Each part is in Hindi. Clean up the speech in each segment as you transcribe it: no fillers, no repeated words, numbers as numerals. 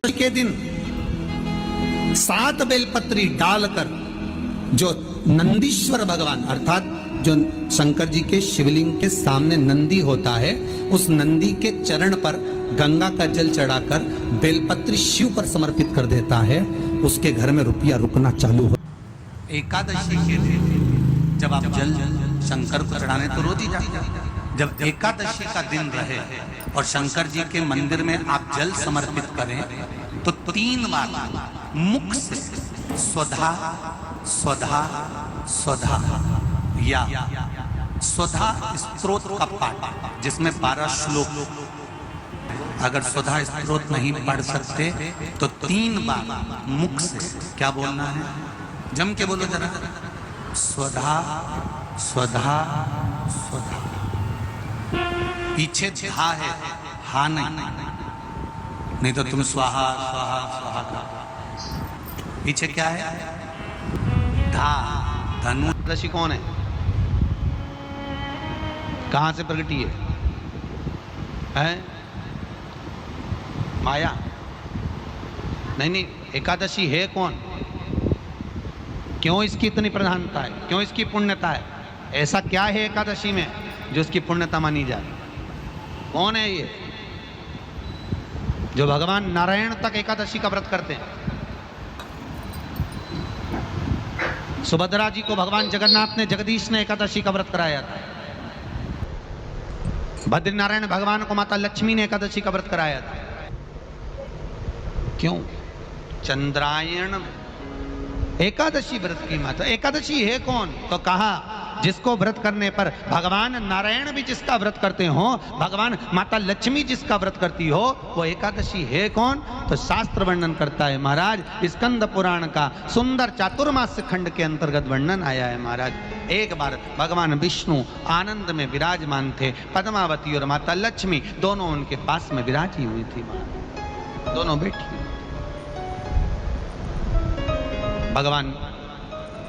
के दिन 7 बेलपत्री डालकर जो नंदीश्वर भगवान अर्थात जो शंकर जी के शिवलिंग के सामने नंदी होता है, उस नंदी के चरण पर गंगा का जल चढ़ाकर बेलपत्री शिव पर समर्पित कर देता है, उसके घर में रुपया रुकना चालू हो। एकादशी के दिन जब आप जल शंकर को चढ़ाने तो रोज ही जाते, जब एकादशी का दिन रहे और शंकर जी के मंदिर में आप जल समर्पित करें तो 3 बार मुख से स्वधा स्वधा स्वधा या स्वधा स्तोत्र का पाठ, जिसमें 12 श्लोक। अगर स्वधा स्तोत्र नहीं पढ़ सकते तो 3 बार मुख से क्या बोलना है, जम के बोलो जरा, स्वधा स्वधा स्वधा। पीछे धा है, हा नहीं तो तुम स्वाहा स्वाहा स्वाहा का। पीछे क्या है, धा। धनुषी कौन है, कहां से प्रगटी है? माया? नहीं, एकादशी है कौन, क्यों इसकी इतनी प्रधानता है, क्यों इसकी पुण्यता है? ऐसा क्या है एकादशी में जो इसकी पुण्यता मानी जाए? कौन है ये जो भगवान नारायण तक एकादशी का व्रत करते हैं? सुभद्रा जी को भगवान जगन्नाथ ने, जगदीश ने एकादशी का व्रत कराया था। बद्रीनारायण भगवान को माता लक्ष्मी ने एकादशी का व्रत कराया था। क्यों? चंद्रायण एकादशी व्रत की माता। एकादशी है कौन? तो कहा जिसको व्रत करने पर भगवान नारायण भी जिसका व्रत करते हो, भगवान माता लक्ष्मी जिसका व्रत करती हो, वो एकादशी है कौन? तो शास्त्र वर्णन करता है महाराज, स्कंद पुराण का सुंदर चातुर्मास्य खंड के अंतर्गत वर्णन आया है महाराज। एक बार भगवान विष्णु आनंद में विराजमान थे, पद्मावती और माता लक्ष्मी दोनों उनके पास में विराजी हुई थी, दोनों बैठी। भगवान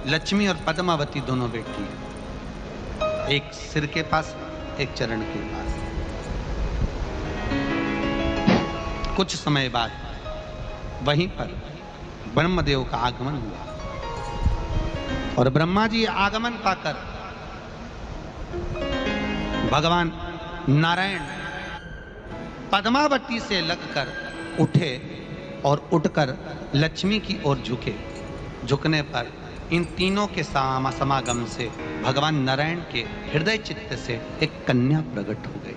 लक्ष्मी और पद्मावती दोनों बैठी, एक सिर के पास, एक चरण के पास। कुछ समय बाद वहीं पर ब्रह्मदेव का आगमन हुआ और ब्रह्मा जी आगमन पाकर भगवान नारायण पद्मावती से लगकर उठे और उठकर लक्ष्मी की ओर झुके। झुकने पर इन तीनों के समागम से भगवान नारायण के हृदय चित्त से एक कन्या प्रकट हो गई।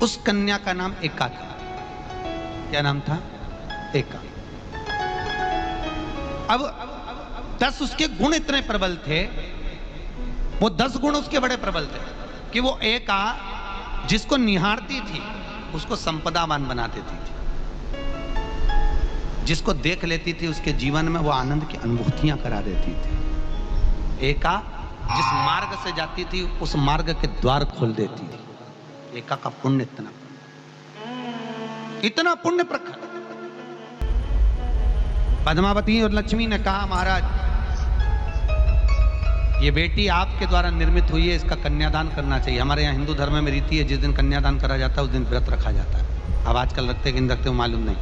उस कन्या का नाम एका था। क्या नाम था? एका। अब 10 उसके गुण इतने प्रबल थे, वो 10 गुण उसके बड़े प्रबल थे कि वो एका जिसको निहारती थी उसको संपदावान बना देती थी, जिसको देख लेती थी उसके जीवन में वो आनंद की अनुभूतियां करा देती थी। एका जिस मार्ग से जाती थी उस मार्ग के द्वार खोल देती थी। एका का पुण्य इतना पुण्य प्रखर। पद्मावती और लक्ष्मी ने कहा, महाराज ये बेटी आपके द्वारा निर्मित हुई है, इसका कन्यादान करना चाहिए। हमारे यहाँ हिंदू धर्म में रीति है, जिस दिन कन्यादान करा जाता है उस दिन व्रत रखा जाता है। अब आजकल रखते कि नहीं रखते मालूम नहीं,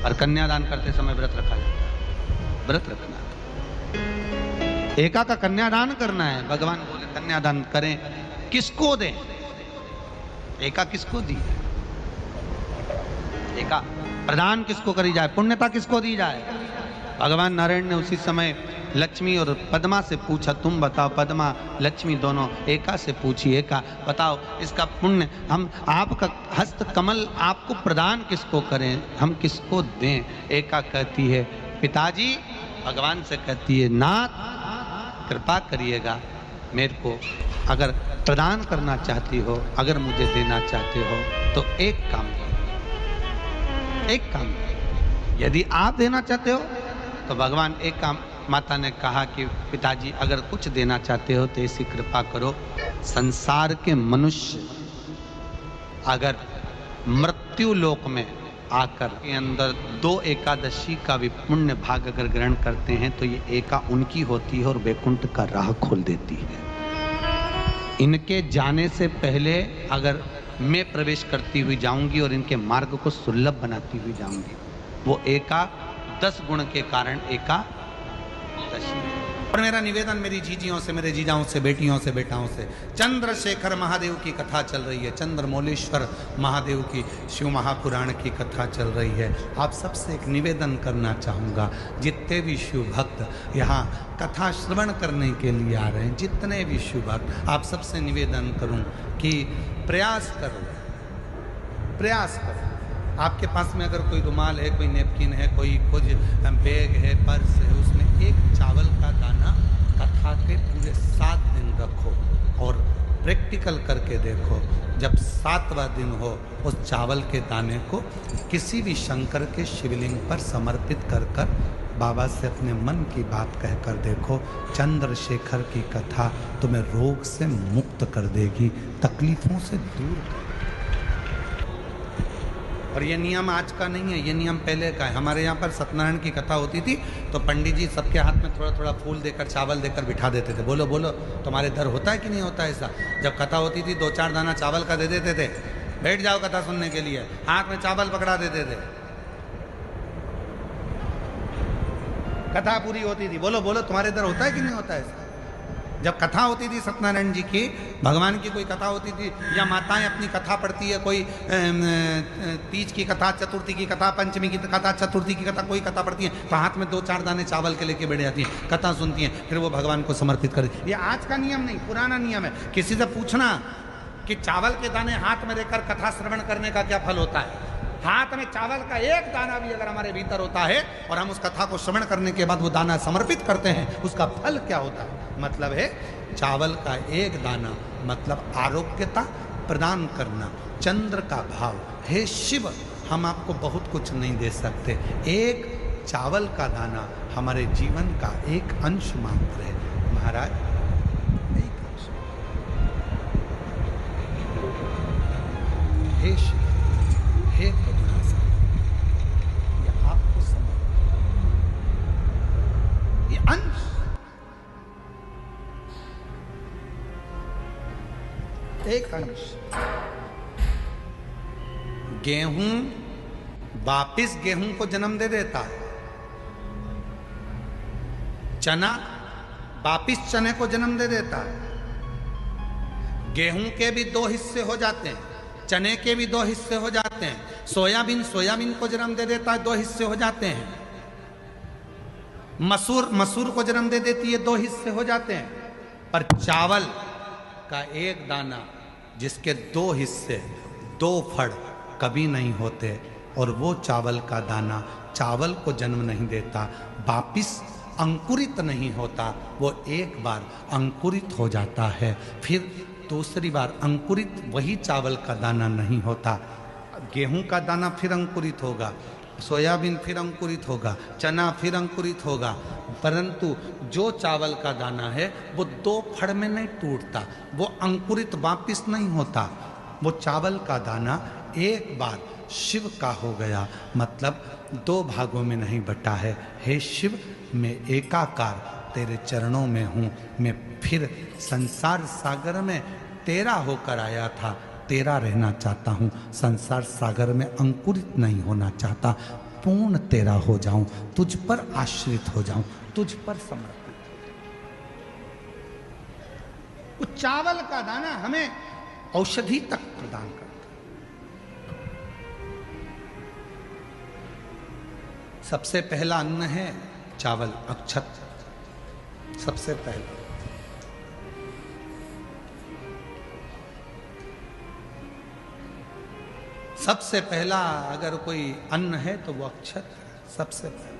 और कन्यादान करते समय व्रत रखा जाता है। व्रत रखना, एका का कन्यादान करना है। भगवान बोले कन्यादान करें, किसको दें? एका किसको दी? एका प्रदान किसको करी जाए, पुण्यता किसको दी जाए? भगवान नारायण ने उसी समय लक्ष्मी और पद्मा से पूछा, तुम बताओ। पद्मा लक्ष्मी दोनों एका से पूछी, एका बताओ इसका पुण्य, हम आपका हस्त कमल आपको प्रदान किसको करें, हम किसको दें? एका कहती है पिताजी, भगवान से कहती है नाथ कृपा करिएगा, मेरे को अगर प्रदान करना चाहती हो, अगर मुझे देना चाहते हो तो एक काम करो, एक काम करो। यदि आप देना चाहते हो तो भगवान एक काम, माता ने कहा कि पिताजी अगर कुछ देना चाहते हो तो ऐसी कृपा करो, संसार के मनुष्य अगर मृत्यु लोक में आकर के अंदर 2 एकादशी का भी पुण्य भाग अगर ग्रहण करते हैं तो ये एका उनकी होती है और वैकुंठ का राह खोल देती है। इनके जाने से पहले अगर मैं प्रवेश करती हुई जाऊंगी और इनके मार्ग को सुलभ बनाती हुई जाऊंगी। वो एका 10 गुण के कारण एकादशी। और मेरा निवेदन मेरी जीजियों से, मेरे जीजाओं से, बेटियों से, बेटाओं से, चंद्रशेखर महादेव की कथा चल रही है, चंद्रमौलेश्वर महादेव की शिव महापुराण की कथा चल रही है। आप सबसे एक निवेदन करना चाहूँगा, जितने भी शिव भक्त यहाँ कथा श्रवण करने के लिए आ रहे हैं, जितने भी शिव भक्त, आप सबसे निवेदन करूँ कि प्रयास करो, प्रयास करो। आपके पास में अगर कोई रुमाल है, कोई नेपकिन है, कोई कुछ बैग है, पर्स है, उसमें एक चावल का दाना कथा के पूरे 7 दिन रखो और प्रैक्टिकल करके देखो। जब 7वां दिन हो, उस चावल के दाने को किसी भी शंकर के शिवलिंग पर समर्पित कर कर बाबा से अपने मन की बात कहकर देखो। चंद्रशेखर की कथा तुम्हें रोग से मुक्त कर देगी, तकलीफों से दूर कर। और ये नियम आज का नहीं है, ये नियम पहले का है। हमारे यहाँ पर सत्यनारायण की कथा होती थी तो पंडित जी सबके हाथ में थोड़ा थोड़ा फूल देकर, चावल देकर बिठा देते थे। बोलो बोलो, तुम्हारे इधर होता है कि नहीं होता है ऐसा? जब कथा होती थी 2-4 दाना चावल का दे देते थे, बैठ जाओ कथा सुनने के लिए, हाथ में चावल पकड़ा देते थे, कथा पूरी होती थी। बोलो बोलो, तुम्हारे इधर होता है कि नहीं होता है ऐसा? जब कथा होती थी सत्यनारायण जी की, भगवान की कोई कथा होती थी, या माताएं अपनी कथा पढ़ती है, कोई तीज की कथा, चतुर्थी की कथा, पंचमी की कथा, चतुर्थी की कथा, कोई कथा पढ़ती है तो हाथ में 2-4 दाने चावल के लेके बैठ जाती हैं, कथा सुनती हैं, फिर वो भगवान को समर्पित कर दी। ये आज का नियम नहीं, पुराना नियम है। किसी से पूछना कि चावल के दाने हाथ में लेकर कथा श्रवण करने का क्या फल होता है? हाथ में चावल का एक दाना भी अगर हमारे भीतर होता है और हम उस कथा को श्रवण करने के बाद वो दाना समर्पित करते हैं, उसका फल क्या होता है? मतलब है चावल का एक दाना मतलब आरोग्यता प्रदान करना, चंद्र का भाव। हे शिव, हम आपको बहुत कुछ नहीं दे सकते, एक चावल का दाना हमारे जीवन का एक अंश मात्र है महाराज, एक अंश। हे शिव, हे करुणा सागर, ये आपको समर्पित, ये अंश एक अंश। गेहूं वापिस गेहूं को जन्म दे देता है, चना वापिस चने को जन्म दे देता है। गेहूं के भी 2 हिस्से हो जाते हैं, चने के भी 2 हिस्से हो जाते हैं, सोयाबीन सोयाबीन को जन्म दे देता है, 2 हिस्से हो जाते हैं। मसूर मसूर को जन्म दे देती है, 2 हिस्से हो जाते हैं। पर चावल का एक दाना जिसके 2 हिस्से, 2 फड़ कभी नहीं होते, और वो चावल का दाना चावल को जन्म नहीं देता, वापिस अंकुरित नहीं होता, वो एक बार अंकुरित हो जाता है, फिर दूसरी बार अंकुरित वही चावल का दाना नहीं होता। गेहूं का दाना फिर अंकुरित होगा, सोयाबीन फिर अंकुरित होगा, चना फिर अंकुरित होगा, परंतु जो चावल का दाना है वो 2 फड़ में नहीं टूटता, वो अंकुरित वापिस नहीं होता। वो चावल का दाना एक बार शिव का हो गया, मतलब 2 भागों में नहीं बटा है। हे शिव, मैं एकाकार तेरे चरणों में हूँ, मैं फिर संसार सागर में तेरा होकर आया था, तेरा रहना चाहता हूँ, संसार सागर में अंकुरित नहीं होना चाहता, पूर्ण तेरा हो जाऊं, तुझ पर आश्रित हो जाऊं, तुझ पर समर्पित हो जाऊं। वो चावल का दाना हमें औषधि तक प्रदान करता। सबसे पहला अन्न है चावल, अक्षत, सबसे पहला। सबसे पहला अगर कोई अन्न है तो वो अक्षत है, सबसे पहला।